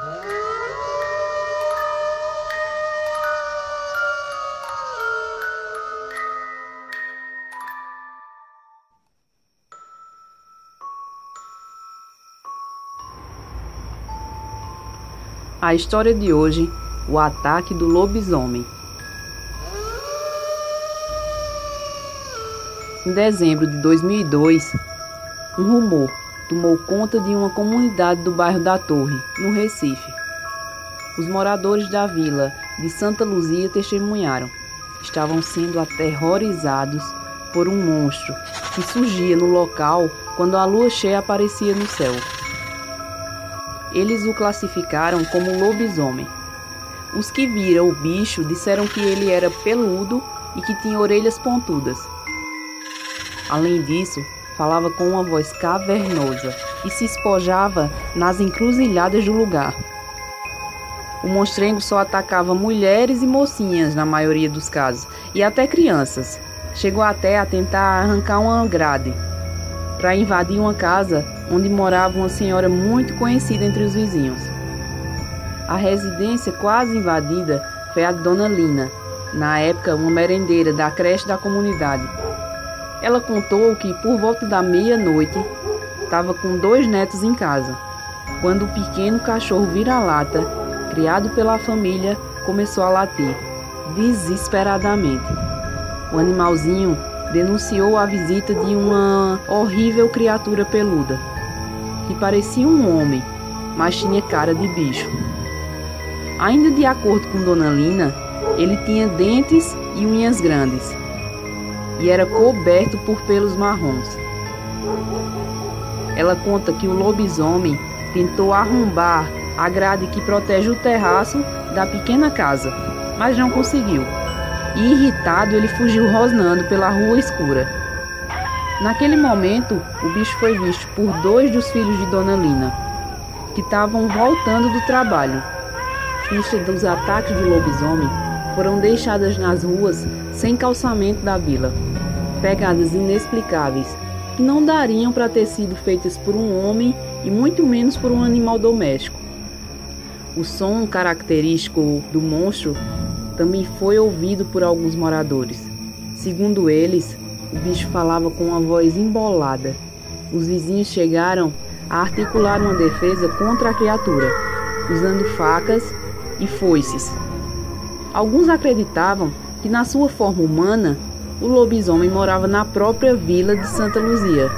A história de hoje, o ataque do lobisomem. Em dezembro de 2002, um rumor tomou conta de uma comunidade do bairro da Torre, no Recife. Os moradores da vila de Santa Luzia testemunharam. Estavam sendo aterrorizados por um monstro que surgia no local quando a lua cheia aparecia no céu. Eles o classificaram como lobisomem. Os que viram o bicho disseram que ele era peludo e que tinha orelhas pontudas. Além disso, falava com uma voz cavernosa e se espojava nas encruzilhadas do lugar. O monstrengo só atacava mulheres e mocinhas na maioria dos casos, e até crianças. Chegou até a tentar arrancar uma grade para invadir uma casa onde morava uma senhora muito conhecida entre os vizinhos. A residência quase invadida foi a de Dona Lina, na época uma merendeira da creche da comunidade. Ela contou que por volta da meia-noite estava com 2 netos em casa, quando o pequeno cachorro vira-lata, criado pela família, começou a latir, desesperadamente. O animalzinho denunciou a visita de uma horrível criatura peluda, que parecia um homem, mas tinha cara de bicho. Ainda de acordo com Dona Lina, ele tinha dentes e unhas grandes, e era coberto por pelos marrons. Ela conta que o lobisomem tentou arrombar a grade que protege o terraço da pequena casa, mas não conseguiu. E irritado, ele fugiu rosnando pela rua escura. Naquele momento, o bicho foi visto por 2 dos filhos de Dona Lina, que estavam voltando do trabalho. Pistas dos ataques de lobisomem foram deixadas nas ruas sem calçamento da vila. Pegadas inexplicáveis, que não dariam para ter sido feitas por um homem e muito menos por um animal doméstico. O som característico do monstro também foi ouvido por alguns moradores. Segundo eles, o bicho falava com uma voz embolada. Os vizinhos chegaram a articular uma defesa contra a criatura, usando facas e foices. Alguns acreditavam que, na sua forma humana, o lobisomem morava na própria vila de Santa Luzia.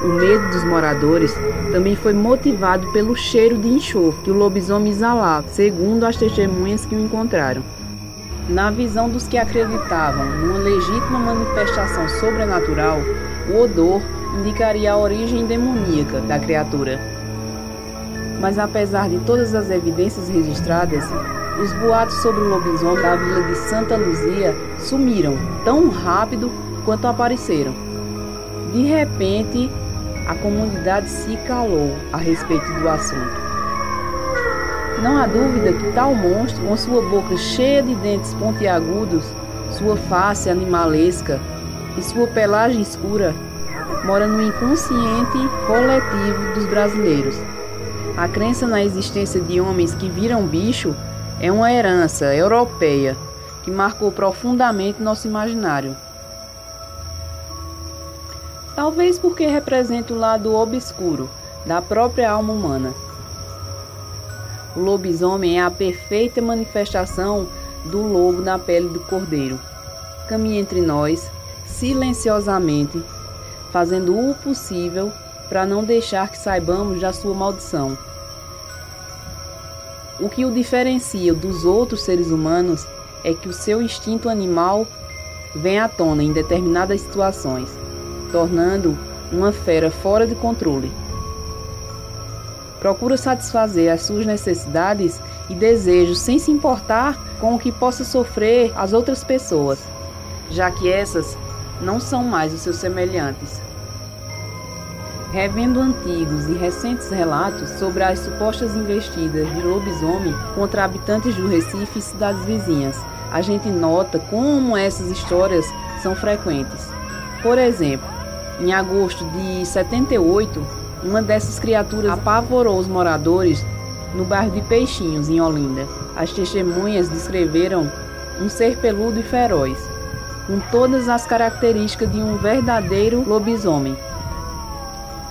O medo dos moradores também foi motivado pelo cheiro de enxofre que o lobisomem exalava, segundo as testemunhas que o encontraram. Na visão dos que acreditavam numa legítima manifestação sobrenatural, o odor indicaria a origem demoníaca da criatura. Mas apesar de todas as evidências registradas, os boatos sobre o lobisomem da vila de Santa Luzia sumiram tão rápido quanto apareceram. De repente, a comunidade se calou a respeito do assunto. Não há dúvida que tal monstro, com sua boca cheia de dentes pontiagudos, sua face animalesca e sua pelagem escura, mora no inconsciente coletivo dos brasileiros. A crença na existência de homens que viram bicho é uma herança europeia que marcou profundamente nosso imaginário. Talvez porque representa o lado obscuro da própria alma humana. O lobisomem é a perfeita manifestação do lobo na pele do cordeiro. Caminha entre nós, silenciosamente, fazendo o possível para não deixar que saibamos da sua maldição. O que o diferencia dos outros seres humanos é que o seu instinto animal vem à tona em determinadas situações, tornando uma fera fora de controle. Procura satisfazer as suas necessidades e desejos sem se importar com o que possa sofrer as outras pessoas, já que essas não são mais os seus semelhantes. Revendo antigos e recentes relatos sobre as supostas investidas de lobisomem contra habitantes do Recife e cidades vizinhas, a gente nota como essas histórias são frequentes. Por exemplo, em agosto de 78, uma dessas criaturas apavorou os moradores no bairro de Peixinhos, em Olinda. As testemunhas descreveram um ser peludo e feroz, com todas as características de um verdadeiro lobisomem.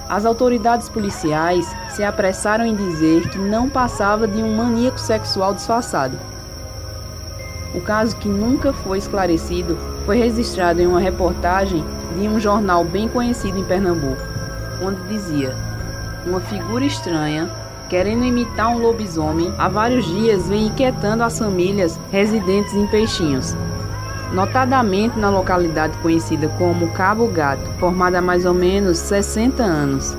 As autoridades policiais se apressaram em dizer que não passava de um maníaco sexual disfarçado. O caso, que nunca foi esclarecido, foi registrado em uma reportagem de um jornal bem conhecido em Pernambuco, onde dizia: uma figura estranha, querendo imitar um lobisomem, há vários dias vem inquietando as famílias residentes em Peixinhos, notadamente na localidade conhecida como Cabo Gato, formada há mais ou menos 60 anos.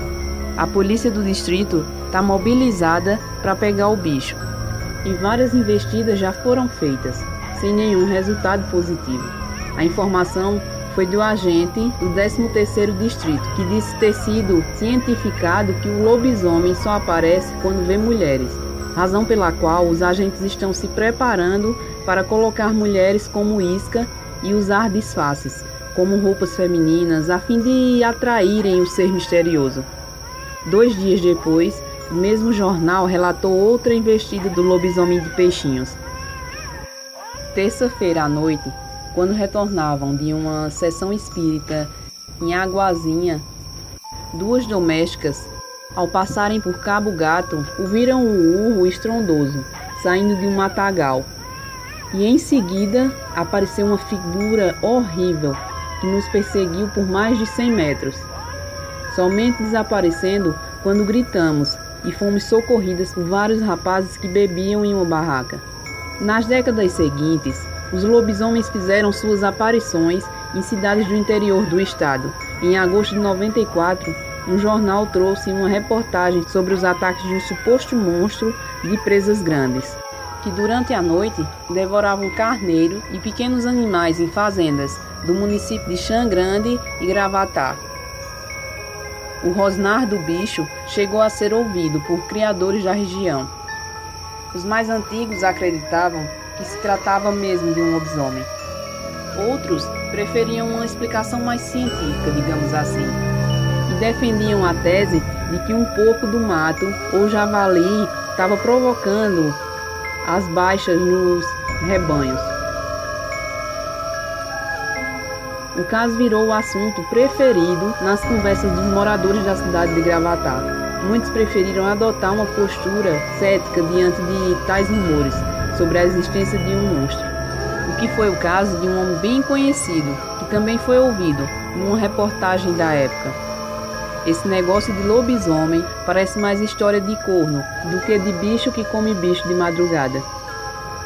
A polícia do distrito está mobilizada para pegar o bicho, e várias investidas já foram feitas, sem nenhum resultado positivo. A informação foi do agente do 13º Distrito, que disse ter sido cientificado que o lobisomem só aparece quando vê mulheres, razão pela qual os agentes estão se preparando para colocar mulheres como isca e usar disfarces, como roupas femininas, a fim de atraírem o ser misterioso. 2 dias depois, o mesmo jornal relatou outra investida do lobisomem de Peixinhos. Terça-feira à noite, quando retornavam de uma sessão espírita em Aguazinha, 2 domésticas, ao passarem por Cabo Gato, ouviram um urro estrondoso saindo de um matagal. E em seguida apareceu uma figura horrível que nos perseguiu por mais de 100 metros, somente desaparecendo quando gritamos e fomos socorridas por vários rapazes que bebiam em uma barraca. Nas décadas seguintes, os lobisomens fizeram suas aparições em cidades do interior do estado. Em agosto de 94, um jornal trouxe uma reportagem sobre os ataques de um suposto monstro de presas grandes, que durante a noite devoravam carneiro e pequenos animais em fazendas do município de Xangrande e Gravatá. O rosnar do bicho chegou a ser ouvido por criadores da região. Os mais antigos acreditavam que se tratava mesmo de um lobisomem. Outros preferiam uma explicação mais científica, digamos assim, e defendiam a tese de que um porco do mato ou javali estava provocando as baixas nos rebanhos. O caso virou o assunto preferido nas conversas dos moradores da cidade de Gravatá. Muitos preferiram adotar uma postura cética diante de tais rumores sobre a existência de um monstro, o que foi o caso de um homem bem conhecido, que também foi ouvido numa reportagem da época. Esse negócio de lobisomem parece mais história de corno do que de bicho que come bicho de madrugada.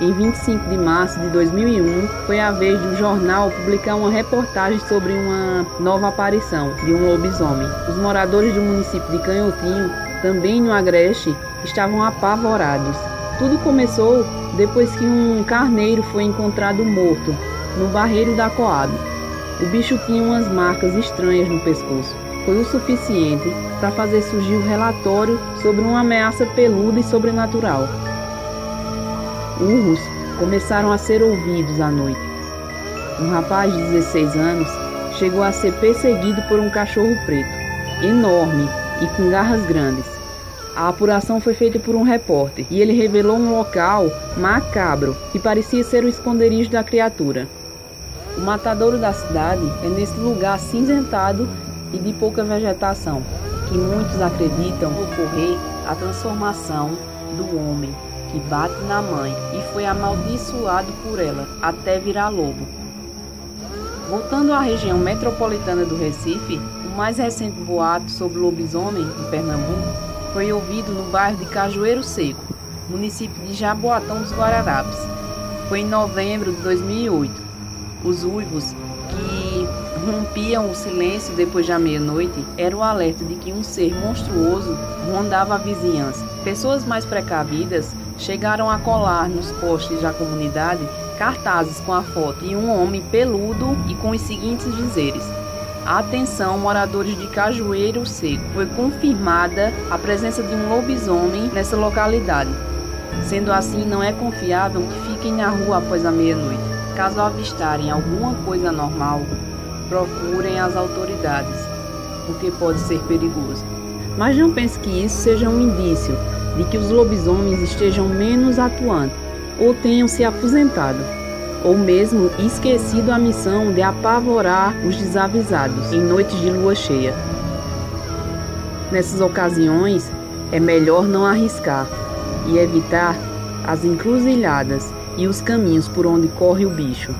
Em 25 de março de 2001, foi a vez do jornal publicar uma reportagem sobre uma nova aparição de um lobisomem. Os moradores do município de Canhotinho, também no Agreste, estavam apavorados. Tudo começou depois que um carneiro foi encontrado morto no barreiro da Coab. O bicho tinha umas marcas estranhas no pescoço. Foi o suficiente para fazer surgir o relatório sobre uma ameaça peluda e sobrenatural. Urros começaram a ser ouvidos à noite. Um rapaz de 16 anos chegou a ser perseguido por um cachorro preto, enorme e com garras grandes. A apuração foi feita por um repórter e ele revelou um local macabro que parecia ser o esconderijo da criatura. O matadouro da cidade é nesse lugar acinzentado e de pouca vegetação, que muitos acreditam ocorrer a transformação do homem que bate na mãe e foi amaldiçoado por ela até virar lobo. Voltando à região metropolitana do Recife, o mais recente boato sobre o lobisomem em Pernambuco foi ouvido no bairro de Cajueiro Seco, município de Jaboatão dos Guararapes. Foi em novembro de 2008. Os uivos que rompiam o silêncio depois da meia-noite era o alerta de que um ser monstruoso rondava a vizinhança. Pessoas mais precavidas chegaram a colar nos postes da comunidade cartazes com a foto de um homem peludo e com os seguintes dizeres: atenção, moradores de Cajueiro Seco, foi confirmada a presença de um lobisomem nessa localidade. Sendo assim, não é confiável que fiquem na rua após a meia-noite. Caso avistarem alguma coisa anormal, procurem as autoridades, porque pode ser perigoso. Mas não pense que isso seja um indício de que os lobisomens estejam menos atuantes, ou tenham se aposentado, ou mesmo esquecido a missão de apavorar os desavisados em noites de lua cheia. Nessas ocasiões, é melhor não arriscar e evitar as encruzilhadas e os caminhos por onde corre o bicho.